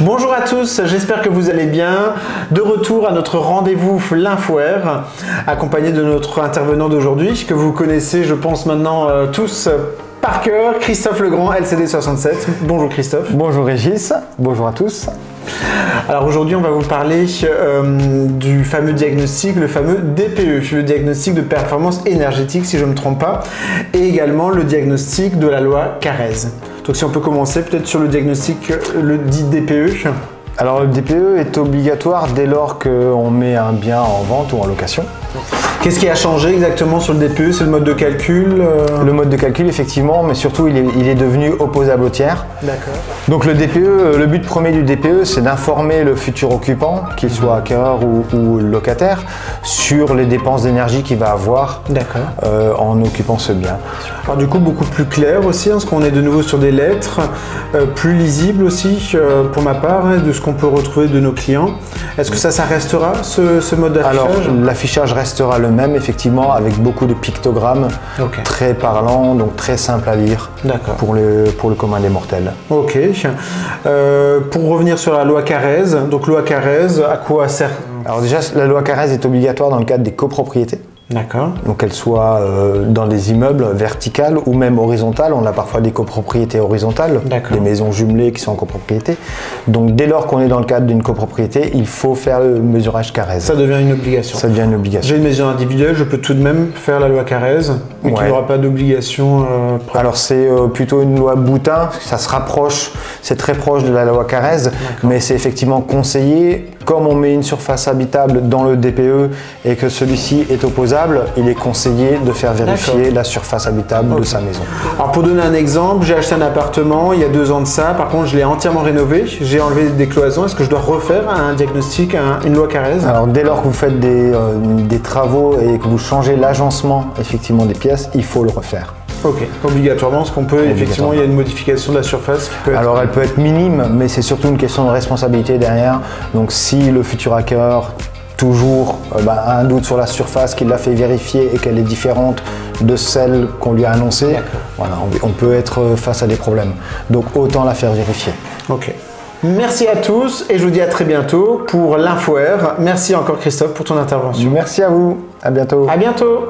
Bonjour à tous, j'espère que vous allez bien. De retour à notre rendez-vous L'Infoair, accompagné de notre intervenant d'aujourd'hui, que vous connaissez, je pense maintenant tous par cœur, Christophe Legrand, LCD67. Bonjour Christophe. Bonjour Régis, bonjour à tous. Alors aujourd'hui, on va vous parler du fameux diagnostic, le fameux DPE, le diagnostic de performance énergétique, si je ne me trompe pas, et également le diagnostic de la loi Carrez. Donc si on peut commencer peut-être sur le diagnostic, le dit DPE. Alors le DPE est obligatoire dès lors qu'on met un bien en vente ou en location. Qu'est-ce qui a changé exactement sur le DPE? C'est le mode de calcul Le mode de calcul effectivement, mais surtout il est devenu opposable au tiers. D'accord. Donc le DPE, le but premier du DPE, c'est d'informer le futur occupant, qu'il soit acquéreur ou locataire, sur les dépenses d'énergie qu'il va avoir en occupant ce bien. Alors du coup beaucoup plus clair aussi, parce qu'on est de nouveau sur des lettres, plus lisible aussi pour ma part, de ce qu'on peut retrouver de nos clients. Est-ce que ça restera ce mode d'affichage? Alors l'affichage restera le même effectivement, avec beaucoup de pictogrammes très parlants, donc très simple à lire pour le commun des mortels. Ok. Pour revenir sur la loi Carrez, donc loi Carrez, à quoi sert? Alors déjà, la loi Carrez est obligatoire dans le cadre des copropriétés. D'accord. Donc qu'elle soit dans des immeubles verticales ou même horizontales. On a parfois des copropriétés horizontales, des maisons jumelées qui sont en copropriété. Donc dès lors qu'on est dans le cadre d'une copropriété, il faut faire le mesurage Carrez. Ça devient une obligation. Ça devient une obligation. J'ai une maison individuelle, je peux tout de même faire la loi Carrez, mais qu'il n'y aura pas d'obligation. Alors c'est plutôt une loi Boutin, ça se rapproche, c'est très proche de la loi Carrez, mais c'est effectivement conseillé. Comme on met une surface habitable dans le DPE et que celui-ci est opposable, il est conseillé de faire vérifier la surface habitable de sa maison. Alors pour donner un exemple, j'ai acheté un appartement il y a 2 ans de ça, par contre je l'ai entièrement rénové, j'ai enlevé des cloisons, est-ce que je dois refaire un diagnostic, une loi Carrez? Alors dès lors que vous faites des travaux et que vous changez l'agencement effectivement des pièces, il faut le refaire. Ok, obligatoirement, parce qu'on peut, effectivement, il y a une modification de la surface qui peut être... Alors elle peut être minime, mais c'est surtout une question de responsabilité derrière. Donc si le futur acquéreur toujours a un doute sur la surface, qu'il l'a fait vérifier et qu'elle est différente de celle qu'on lui a annoncée, voilà, on peut être face à des problèmes. Donc autant la faire vérifier. Ok. Merci à tous et je vous dis à très bientôt pour l'Infoair. Merci encore Christophe pour ton intervention. Merci à vous, à bientôt. À bientôt.